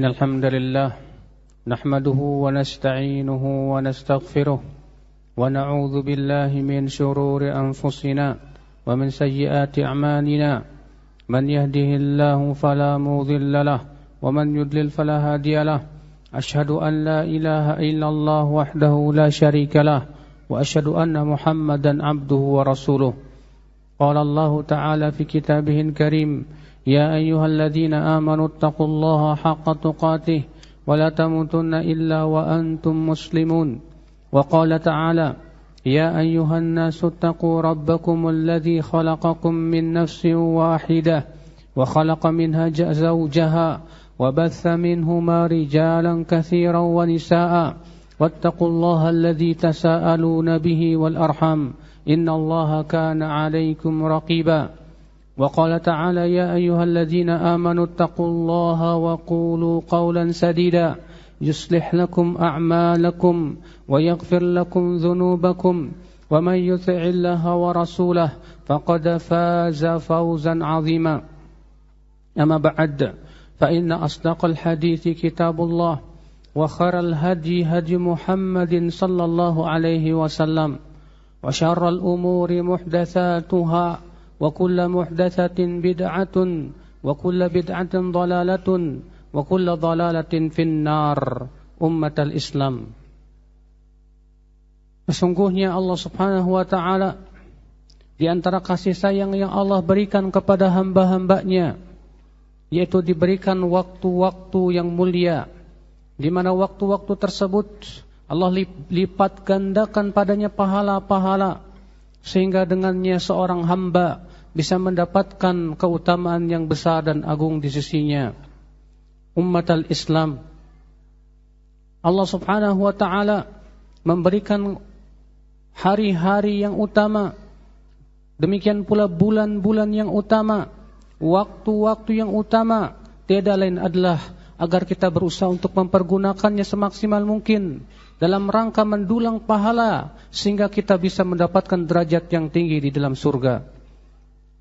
إن الحمد لله نحمده ونستعينه ونستغفره ونعوذ بالله من شرور أنفسنا ومن سيئات أعمالنا من يهده الله فلا مضل له ومن يضلل فلا هادي له أشهد أن لا إله إلا الله وحده لا شريك له وأشهد أن محمدا عبده ورسوله قال الله تعالى في كتابه الكريم يا أيها الذين آمنوا اتقوا الله حق تقاته ولا تموتن إلا وأنتم مسلمون وقال تعالى يا أيها الناس اتقوا ربكم الذي خلقكم من نفس واحدة وخلق منها زوجها وبث منهما رجالا كثيرا ونساء واتقوا الله الذي تساءلون به والأرحام إن الله كان عليكم رقيبا وقال تعالى يا أيها الذين آمنوا اتقوا الله وقولوا قولا سديدا يصلح لكم أعمالكم ويغفر لكم ذنوبكم ومن يطع الله ورسوله فقد فاز فوزا عظيما أما بعد فإن أصدق الحديث كتاب الله وخير الهدي هدي محمد صلى الله عليه وسلم وشر الأمور محدثاتها وكل محدثة بدعة وكل بدعة ضلالة وكل ضلالة في النار أمة الإسلام. Sesungguhnya Allah Subhanahu wa taala di antara kasih sayang yang Allah berikan kepada hamba-hambanya yaitu diberikan waktu-waktu yang mulia, di mana waktu-waktu tersebut Allah lipat gandakan padanya pahala-pahala, sehingga dengannya seorang hamba bisa mendapatkan keutamaan yang besar dan agung di sisinya. Ummatal Islam, Allah Subhanahu wa taala memberikan hari-hari yang utama, demikian pula bulan-bulan yang utama, waktu-waktu yang utama, tiada lain adalah agar kita berusaha untuk mempergunakannya semaksimal mungkin dalam rangka mendulang pahala sehingga kita bisa mendapatkan derajat yang tinggi di dalam surga.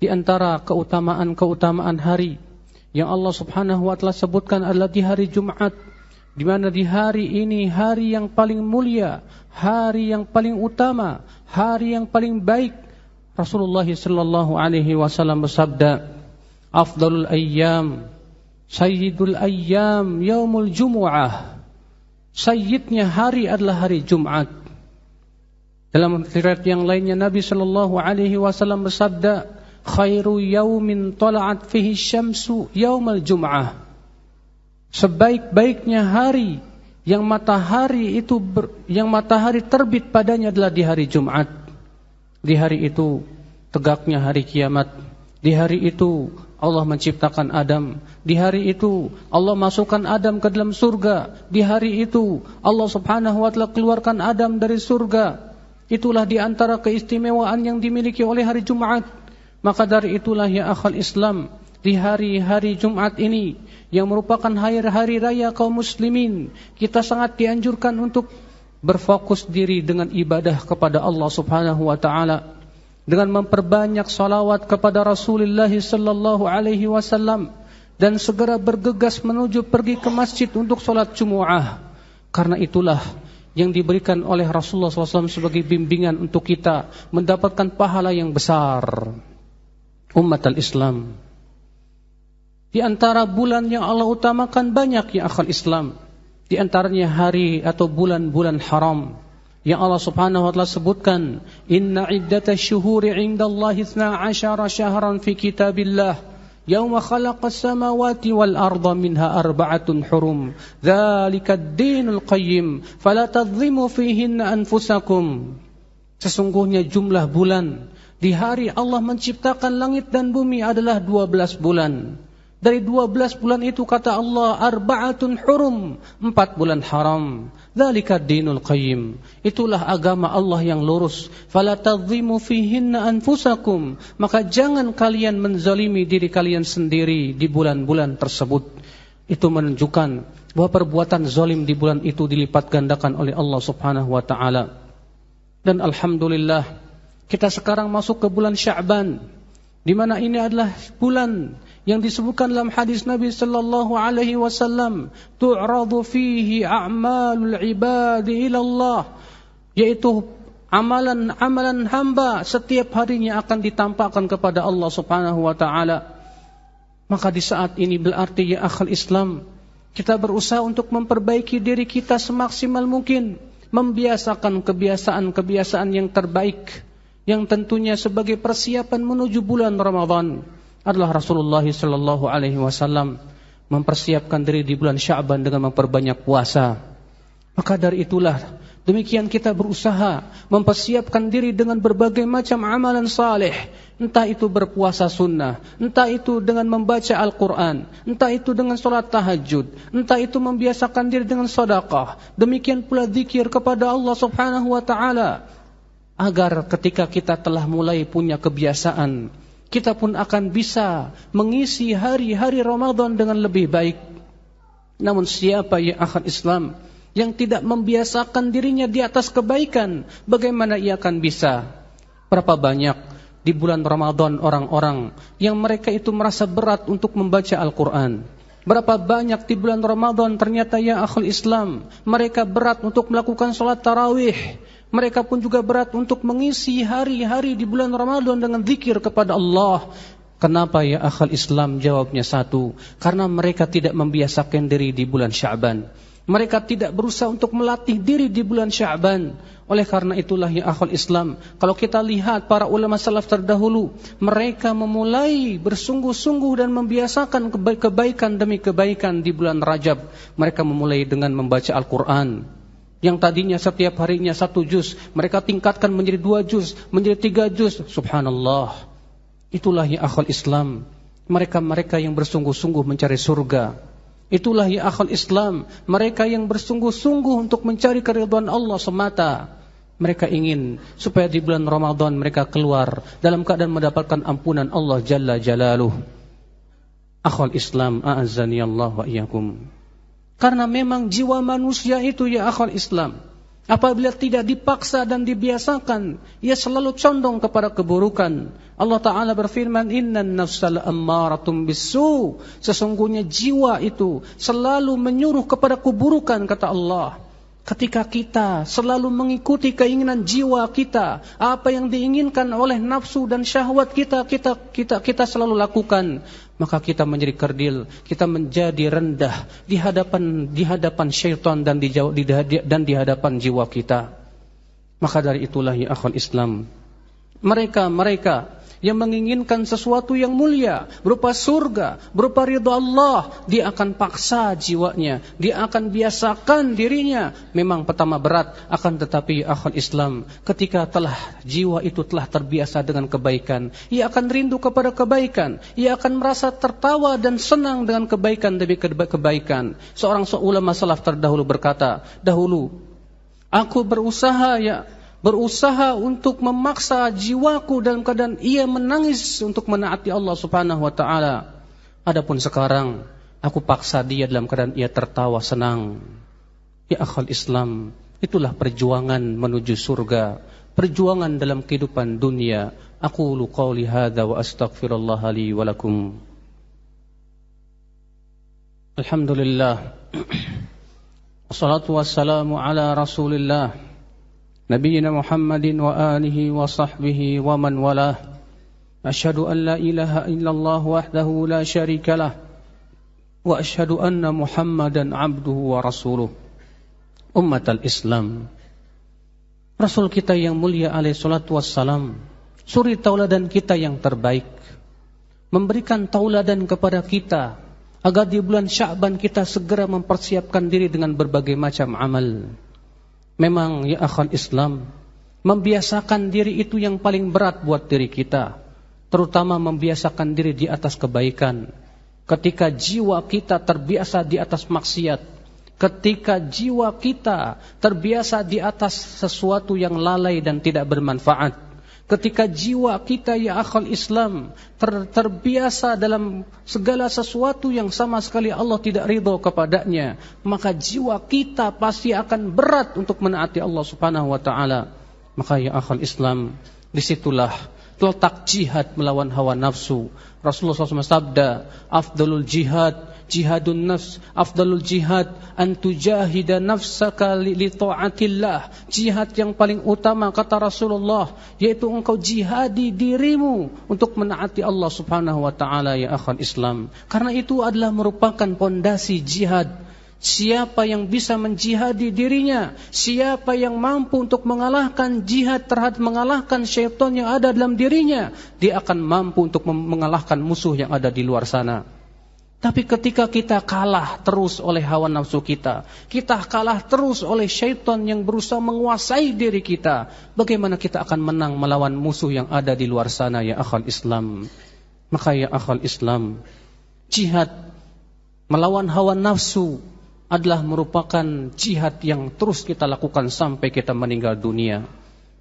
Di antara keutamaan-keutamaan hari yang Allah Subhanahu wa taala sebutkan adalah di hari Jumat, di mana di hari ini hari yang paling mulia, hari yang paling utama, hari yang paling baik. Rasulullah sallallahu alaihi wasallam bersabda, "Afdalul ayyam, sayyidul ayyam yaumul jumu'ah." Sayyidnya hari adalah hari Jumat. Dalam riwayat yang lainnya Nabi sallallahu alaihi wasallam bersabda, "Khairu yaumin tala'at fihi syamsu yaumul jum'ah." Sebaik-baiknya hari yang matahari terbit padanya adalah di hari Jumat. Di hari itu tegaknya hari kiamat. Di hari itu Allah menciptakan Adam. Di hari itu Allah masukkan Adam ke dalam surga. Di hari itu Allah Subhanahu wa taala keluarkan Adam dari surga. Itulah di antara keistimewaan yang dimiliki oleh hari Jumat. Maka dari itulah ya akhal Islam, di hari-hari Jumat ini yang merupakan hari raya kaum muslimin, kita sangat dianjurkan untuk berfokus diri dengan ibadah kepada Allah Subhanahu wa taala, dengan memperbanyak salawat kepada Rasulullah sallallahu alaihi wasallam, dan segera bergegas menuju pergi ke masjid untuk salat Jumu'ah. Karena itulah yang diberikan oleh Rasulullah SAW sebagai bimbingan untuk kita mendapatkan pahala yang besar. Ummatul Islam, di antara bulan yang Allah utamakan banyak ya akhal Islam. Di antaranya hari atau bulan-bulan haram yang Allah Subhanahu wa taala sebutkan, "Inna iddatash syuhuri 'indallahi 12 syahran fi kitabillah yauma khalaqas samawati wal arda minha arba'atun hurum dzalikad dinul qayyim fala tadhlimu fihinna anfusakum." Sesungguhnya jumlah bulan di hari Allah menciptakan langit dan bumi adalah 12 bulan. Dari 12 bulan itu kata Allah, arba'atun hurum, 4 bulan haram. Dzalika dinul qayyim. Itulah agama Allah yang lurus. Fala tadhimu fihinna anfusakum. Maka jangan kalian menzalimi diri kalian sendiri di bulan-bulan tersebut. Itu menunjukkan bahwa perbuatan zalim di bulan itu dilipat gandakan oleh Allah Subhanahu wa taala. Dan alhamdulillah kita sekarang masuk ke bulan Sya'ban, di mana ini adalah bulan yang disebutkan dalam hadis Nabi sallallahu alaihi wasallam, tu'radu fihi a'malul ibadi ila Allah, yaitu amalan-amalan hamba setiap harinya akan ditampakkan kepada Allah Subhanahu wa taala. Maka di saat ini berarti ya akhal Islam, kita berusaha untuk memperbaiki diri kita semaksimal mungkin, membiasakan kebiasaan-kebiasaan yang terbaik, yang tentunya sebagai persiapan menuju bulan Ramadan adalah Rasulullah sallallahu alaihi wasallam mempersiapkan diri di bulan Sya'ban dengan memperbanyak puasa. Maka dari itulah demikian kita berusaha mempersiapkan diri dengan berbagai macam amalan saleh, entah itu berpuasa sunnah, entah itu dengan membaca Al-Quran, entah itu dengan sholat tahajud, entah itu membiasakan diri dengan sedekah, demikian pula zikir kepada Allah Subhanahu wa taala, agar ketika kita telah mulai punya kebiasaan, kita pun akan bisa mengisi hari-hari Ramadan dengan lebih baik. Namun siapa ya akhal Islam yang tidak membiasakan dirinya di atas kebaikan, bagaimana ia akan bisa? Berapa banyak di bulan Ramadan orang-orang yang mereka itu merasa berat untuk membaca Al-Quran. Berapa banyak di bulan Ramadan ternyata ya akhal Islam, mereka berat untuk melakukan sholat tarawih. Mereka pun juga berat untuk mengisi hari-hari di bulan Ramadan dengan zikir kepada Allah. Kenapa ya akhal Islam? Jawabnya satu, karena mereka tidak membiasakan diri di bulan Sya'ban. Mereka tidak berusaha untuk melatih diri di bulan Sya'ban. Oleh karena itulah ya akhal Islam, kalau kita lihat para ulama salaf terdahulu, mereka memulai bersungguh-sungguh dan membiasakan kebaikan demi kebaikan di bulan Rajab. Mereka memulai dengan membaca Al-Quran, yang tadinya setiap harinya 1 juz, mereka tingkatkan menjadi 2 juz, menjadi 3 juz. Subhanallah. Itulah ya akhal Islam, mereka-mereka yang bersungguh-sungguh mencari surga. Itulah ya akhal Islam, mereka yang bersungguh-sungguh untuk mencari keridhaan Allah semata. Mereka ingin supaya di bulan Ramadan mereka keluar dalam keadaan mendapatkan ampunan Allah Jalla Jalaluh. Akhal Islam, a'azzani Allah wa iyyakum. Karena memang jiwa manusia itu ya akhal Islam, apabila tidak dipaksa dan dibiasakan, ia selalu condong kepada keburukan. Allah Ta'ala berfirman, innan nafsal ammaratum bisu, sesungguhnya jiwa itu selalu menyuruh kepada keburukan, kata Allah. Ketika kita selalu mengikuti keinginan jiwa kita, apa yang diinginkan oleh nafsu dan syahwat kita selalu lakukan, maka kita menjadi kerdil, kita menjadi rendah di hadapan syaitan dan di hadapan jiwa kita. Maka dari itulah ya akhwal Islam, mereka yang menginginkan sesuatu yang mulia berupa surga, berupa ridha Allah, dia akan paksa jiwanya, dia akan biasakan dirinya. Memang pertama berat, akan tetapi akhwal Islam, ketika jiwa itu telah terbiasa dengan kebaikan, ia akan rindu kepada kebaikan, ia akan merasa tertawa dan senang dengan kebaikan demi kebaikan. Seorang ulama salaf terdahulu berkata, dahulu aku berusaha untuk memaksa jiwaku dalam keadaan ia menangis untuk menaati Allah Subhanahu wa taala. Adapun sekarang aku paksa dia dalam keadaan ia tertawa senang. Ya akhal Islam, itulah perjuangan menuju surga, perjuangan dalam kehidupan dunia. Aqulu qauli hadza wa astaghfirullah li wa lakum. Alhamdulillah. Wassalatu wassalamu ala Rasulillah Nabiyyina Muhammadin wa alihi wa sahbihi wa man walah. Asyhadu an la ilaha illallah wahdahu la syarika lah, wa asyhadu anna Muhammadan abduhu wa rasuluh. Ummatal Islam, Rasul kita yang mulia alaihi salatu wassalam, suri tauladan kita yang terbaik, memberikan tauladan kepada kita agar di bulan Sya'ban kita segera mempersiapkan diri dengan berbagai macam amal. Memang ya akhal Islam, membiasakan diri itu yang paling berat buat diri kita, terutama membiasakan diri di atas kebaikan. Ketika jiwa kita terbiasa di atas maksiat, ketika jiwa kita terbiasa di atas sesuatu yang lalai dan tidak bermanfaat, ketika jiwa kita ya akhal Islam terbiasa dalam segala sesuatu yang sama sekali Allah tidak ridho kepadanya, maka jiwa kita pasti akan berat untuk menaati Allah Subhanahu wa taala. Maka ya akhal Islam, disitulah letak jihad melawan hawa nafsu. Rasulullah SAW sabda, afdalul jihad, jihadun nafs, afdalul jihad, an tujahida nafsaka li ta'atillah. Jihad yang paling utama, kata Rasulullah, yaitu engkau jihadi dirimu untuk menaati Allah Subhanahu wa ta'ala, ya akhal Islam. Karena itu adalah merupakan pondasi jihad. Siapa yang bisa menjihadi dirinya, siapa yang mampu untuk mengalahkan jihad terhadap mengalahkan syaitan yang ada dalam dirinya, dia akan mampu untuk mengalahkan musuh yang ada di luar sana. Tapi ketika kita kalah terus oleh hawa nafsu kita kalah terus oleh syaitan yang berusaha menguasai diri kita, bagaimana kita akan menang melawan musuh yang ada di luar sana, ya akhal Islam? Maka ya akhal Islam, jihad melawan hawa nafsu adalah merupakan jihad yang terus kita lakukan sampai kita meninggal dunia.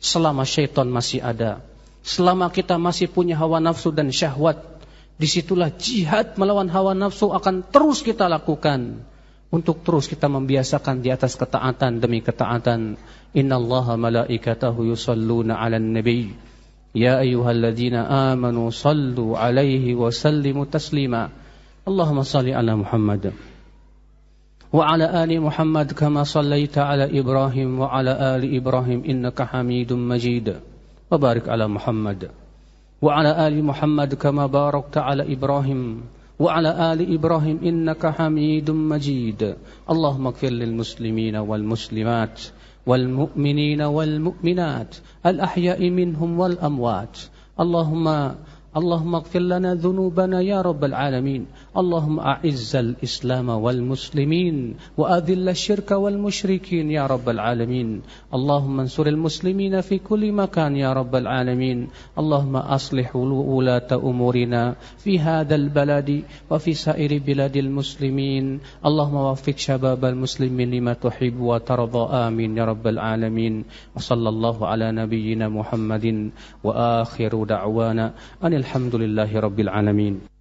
Selama syaitan masih ada, selama kita masih punya hawa nafsu dan syahwat, disitulah jihad melawan hawa nafsu akan terus kita lakukan. Untuk terus kita membiasakan di atas ketaatan demi ketaatan. Innallaha malaikatahu yusalluna 'alan nabi. Ya ayyuhalladzina amanu sallu 'alaihi wa sallimu taslima. Allahumma salli 'ala Muhammad وعلى آل محمد كما صليت على إبراهيم وعلى آل إبراهيم إنك حميد مجيد وبارك على محمد وعلى آل محمد كما باركت على إبراهيم وعلى آل إبراهيم إنك حميد مجيد اللهم اغفر للمسلمين والمسلمات والمؤمنين والمؤمنات الأحياء منهم والأموات اللهم اغفر لنا ذنوبنا يا رب العالمين اللهم أعز الإسلام والمسلمين وأذل الشرك والمشركين يا رب العالمين اللهم انصر المسلمين في كل مكان يا رب العالمين اللهم أصلح ولاة أمورنا في هذا البلد وفي سائر بلاد المسلمين اللهم وفق شباب المسلمين لما تحب وترضى آمين يا رب العالمين وصلى الله على نبينا محمد وآخر دعوانا أن الحمد لله رب العالمين.